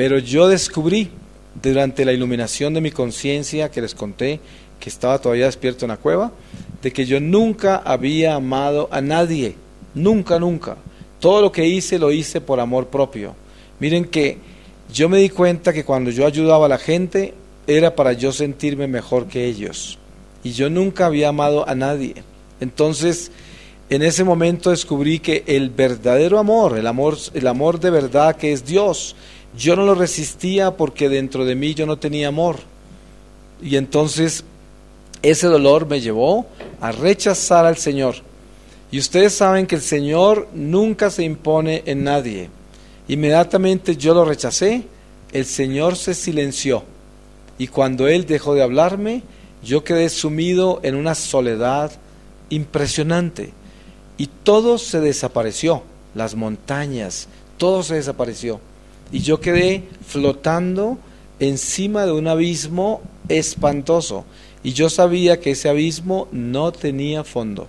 Pero yo descubrí durante la iluminación de mi conciencia que les conté, que estaba todavía despierto en la cueva, de que yo nunca había amado a nadie, nunca, nunca. Todo lo que hice lo hice por amor propio. Miren que yo me di cuenta que cuando yo ayudaba a la gente era para yo sentirme mejor que ellos, y yo nunca había amado a nadie. Entonces, en ese momento descubrí que el verdadero amor, el amor de verdad que es Dios, yo no lo resistía porque dentro de mí yo no tenía amor. Y entonces ese dolor me llevó a rechazar al Señor. Y ustedes saben que el Señor nunca se impone en nadie. Inmediatamente yo lo rechacé, el Señor se silenció. Y cuando Él dejó de hablarme, yo quedé sumido en una soledad impresionante. Y todo se desapareció, las montañas, todo se desapareció. Y yo quedé flotando encima de un abismo espantoso. Y yo sabía que ese abismo no tenía fondo.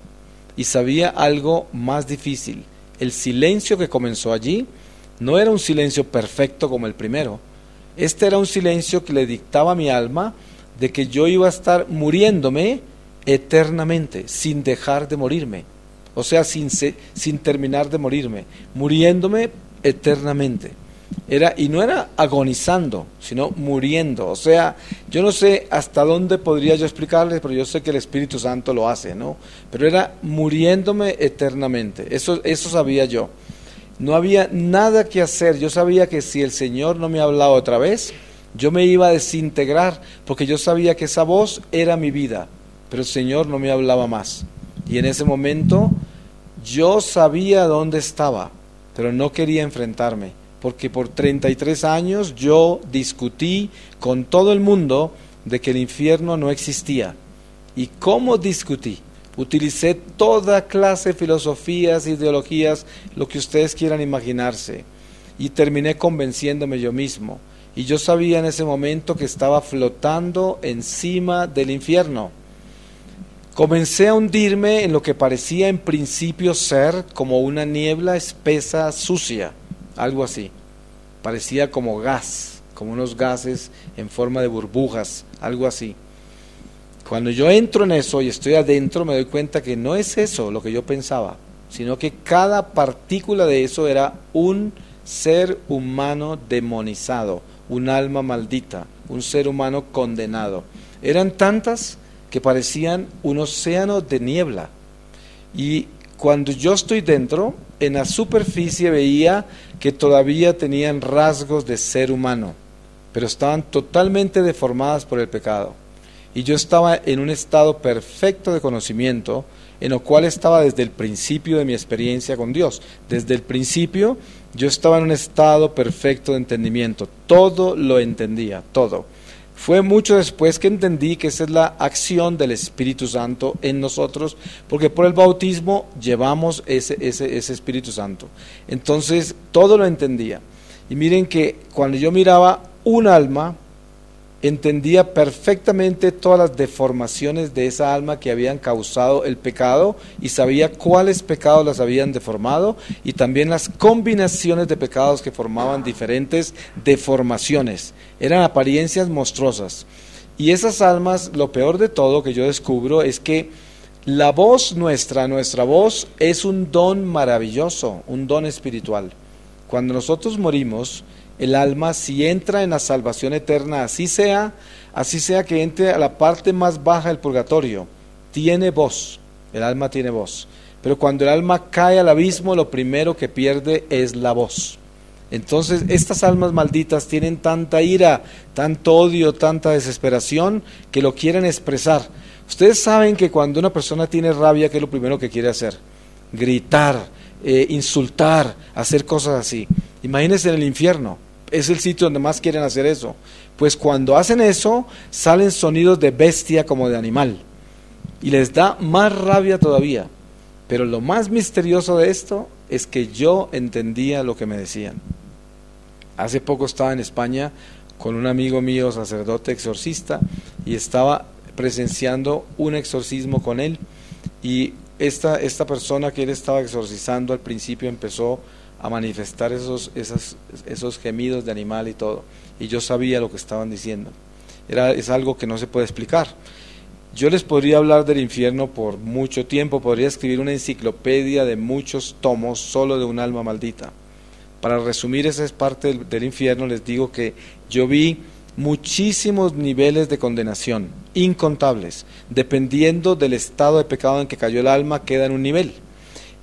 Y sabía algo más difícil. El silencio que comenzó allí no era un silencio perfecto como el primero. Este era un silencio que le dictaba a mi alma de que yo iba a estar muriéndome eternamente, sin dejar de morirme. O sea, sin terminar de morirme, muriéndome eternamente. Y no era agonizando, sino muriendo. O sea, yo no sé hasta dónde podría yo explicarles, pero yo sé que el Espíritu Santo lo hace, ¿no? Pero era muriéndome eternamente, eso sabía yo. No había nada que hacer. Yo sabía que si el Señor no me hablaba otra vez, yo me iba a desintegrar, porque yo sabía que esa voz era mi vida, pero el Señor no me hablaba más. Y en ese momento yo sabía dónde estaba, pero no quería enfrentarme, porque por 33 años yo discutí con todo el mundo de que el infierno no existía. ¿Y cómo discutí? Utilicé toda clase de filosofías, ideologías, lo que ustedes quieran imaginarse, y terminé convenciéndome yo mismo. Y yo sabía en ese momento que estaba flotando encima del infierno. Comencé a hundirme en lo que parecía en principio ser como una niebla espesa, sucia, algo así. Parecía como gas, como unos gases en forma de burbujas, algo así. Cuando yo entro en eso y estoy adentro, me doy cuenta que no es eso lo que yo pensaba, sino que cada partícula de eso era un ser humano demonizado, un alma maldita, un ser humano condenado. Eran tantas que parecían un océano de niebla. Y cuando yo estoy dentro, en la superficie veía que todavía tenían rasgos de ser humano, pero estaban totalmente deformadas por el pecado. Y yo estaba en un estado perfecto de conocimiento, en lo cual estaba desde el principio de mi experiencia con Dios. Desde el principio yo estaba en un estado perfecto de entendimiento, todo lo entendía, todo. Fue mucho después que entendí que esa es la acción del Espíritu Santo en nosotros, porque por el bautismo llevamos ese Espíritu Santo. Entonces todo lo entendía. Y miren que cuando yo miraba un alma, entendía perfectamente todas las deformaciones de esa alma que habían causado el pecado, y sabía cuáles pecados las habían deformado, y también las combinaciones de pecados que formaban diferentes deformaciones. Eran apariencias monstruosas. Y esas almas, lo peor de todo que yo descubro es que la voz nuestra voz es un don maravilloso, un don espiritual. Cuando nosotros morimos, el alma, si entra en la salvación eterna, así sea que entre a la parte más baja del purgatorio, tiene voz, el alma tiene voz. Pero cuando el alma cae al abismo, lo primero que pierde es la voz. Entonces estas almas malditas tienen tanta ira, tanto odio, tanta desesperación, que lo quieren expresar. Ustedes saben que cuando una persona tiene rabia, ¿qué es lo primero que quiere hacer? Gritar, insultar, hacer cosas así. Imagínense en el infierno. Es el sitio donde más quieren hacer eso. Pues cuando hacen eso, salen sonidos de bestia como de animal. Y les da más rabia todavía. Pero lo más misterioso de esto es que yo entendía lo que me decían. Hace poco estaba en España con un amigo mío, sacerdote exorcista, y estaba presenciando un exorcismo con él. Y esta persona que él estaba exorcizando al principio empezó a manifestar esos gemidos de animal y todo. Y yo sabía lo que estaban diciendo. Es algo que no se puede explicar. Yo les podría hablar del infierno por mucho tiempo, podría escribir una enciclopedia de muchos tomos solo de un alma maldita. Para resumir esa parte del infierno, les digo que yo vi muchísimos niveles de condenación, incontables. Dependiendo del estado de pecado en que cayó el alma, queda en un nivel.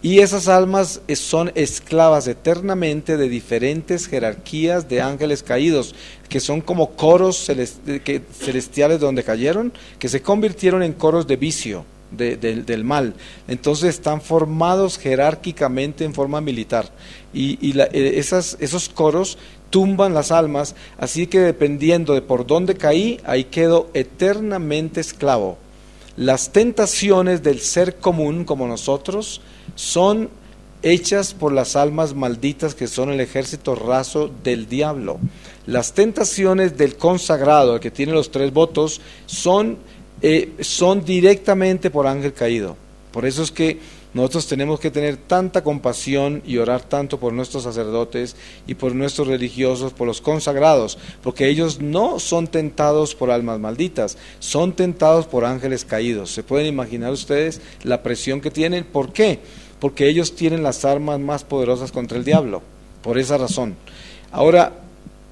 Y esas almas son esclavas eternamente de diferentes jerarquías de ángeles caídos, que son como coros celestiales de donde cayeron, que se convirtieron en coros de vicio, del mal. Entonces están formados jerárquicamente en forma militar. Esos coros tumban las almas, así que dependiendo de por dónde caí, ahí quedo eternamente esclavo. Las tentaciones del ser común como nosotros son hechas por las almas malditas que son el ejército raso del diablo. Las tentaciones del consagrado, el que tiene los 3 votos, son directamente por ángel caído. Por eso es que nosotros tenemos que tener tanta compasión y orar tanto por nuestros sacerdotes y por nuestros religiosos, por los consagrados, porque ellos no son tentados por almas malditas, son tentados por ángeles caídos. ¿Se pueden imaginar ustedes la presión que tienen? ¿Por qué? Porque ellos tienen las armas más poderosas contra el diablo, por esa razón. Ahora,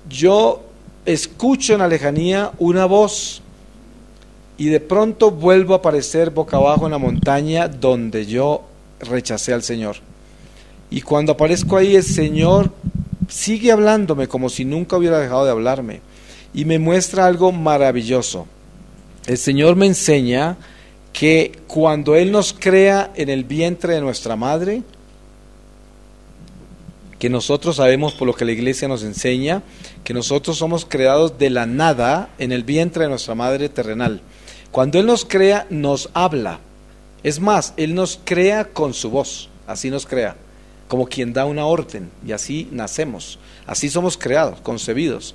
yo escucho en la lejanía una voz, y de pronto vuelvo a aparecer boca abajo en la montaña donde yo rechacé al Señor. Y cuando aparezco ahí, el Señor sigue hablándome como si nunca hubiera dejado de hablarme. Y me muestra algo maravilloso. El Señor me enseña que cuando Él nos crea en el vientre de nuestra madre, que nosotros sabemos por lo que la iglesia nos enseña, que nosotros somos creados de la nada en el vientre de nuestra madre terrenal. Cuando Él nos crea, nos habla. Es más, Él nos crea con su voz, así nos crea, como quien da una orden, y así nacemos, así somos creados, concebidos.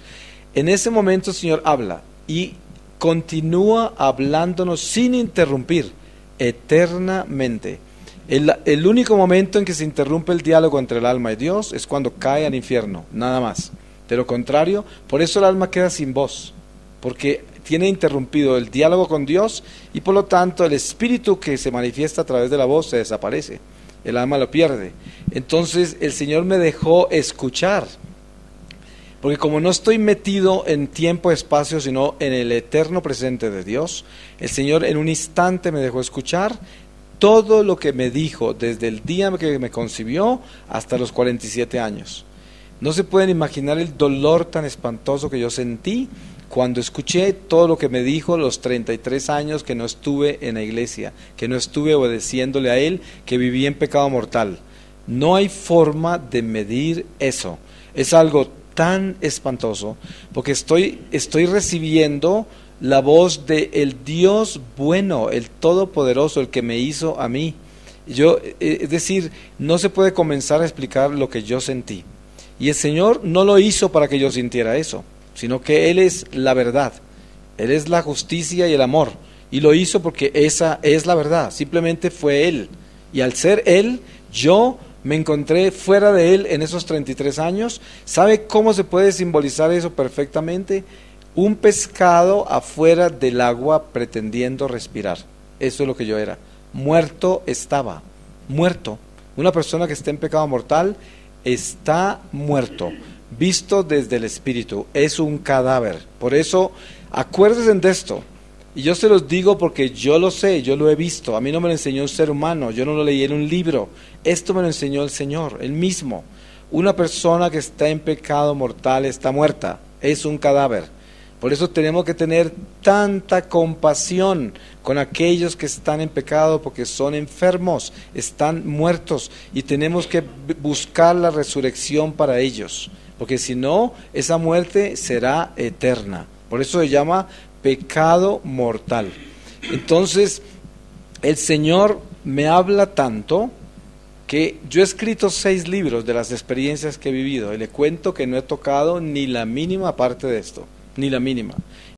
En ese momento el Señor habla, y continúa hablándonos sin interrumpir, eternamente. El único momento en que se interrumpe el diálogo entre el alma y Dios es cuando cae al infierno, nada más. De lo contrario, por eso el alma queda sin voz, porque tiene interrumpido el diálogo con Dios y por lo tanto el espíritu que se manifiesta a través de la voz se desaparece, el alma lo pierde. Entonces el Señor me dejó escuchar, porque como no estoy metido en tiempo y espacio sino en el eterno presente de Dios, el Señor en un instante me dejó escuchar todo lo que me dijo desde el día que me concibió hasta los 47 años. No se pueden imaginar el dolor tan espantoso que yo sentí cuando escuché todo lo que me dijo los 33 años que no estuve en la iglesia, que no estuve obedeciéndole a Él, que viví en pecado mortal. No hay forma de medir eso. Es algo tan espantoso, porque estoy recibiendo la voz de el Dios bueno, el Todopoderoso, el que me hizo a mí. Es decir, no se puede comenzar a explicar lo que yo sentí. Y el Señor no lo hizo para que yo sintiera eso, sino que Él es la verdad, Él es la justicia y el amor, y lo hizo porque esa es la verdad, simplemente fue Él, y al ser Él, yo me encontré fuera de Él en esos 33 años. ¿Sabe cómo se puede simbolizar eso perfectamente? Un pescado afuera del agua pretendiendo respirar, eso es lo que yo era, muerto estaba, muerto. Una persona que está en pecado mortal está muerto, visto desde el espíritu, es un cadáver. Por eso, acuérdense de esto, y yo se los digo porque yo lo sé, yo lo he visto. A mí no me lo enseñó un ser humano, yo no lo leí en un libro, esto me lo enseñó el Señor, Él mismo. Una persona que está en pecado mortal está muerta, es un cadáver. Por eso tenemos que tener tanta compasión con aquellos que están en pecado, porque son enfermos, están muertos, y tenemos que buscar la resurrección para ellos, porque si no, esa muerte será eterna. Por eso se llama pecado mortal. Entonces, el Señor me habla tanto que yo he escrito 6 libros de las experiencias que he vivido, y le cuento que no he tocado ni la mínima parte de esto, ni la mínima.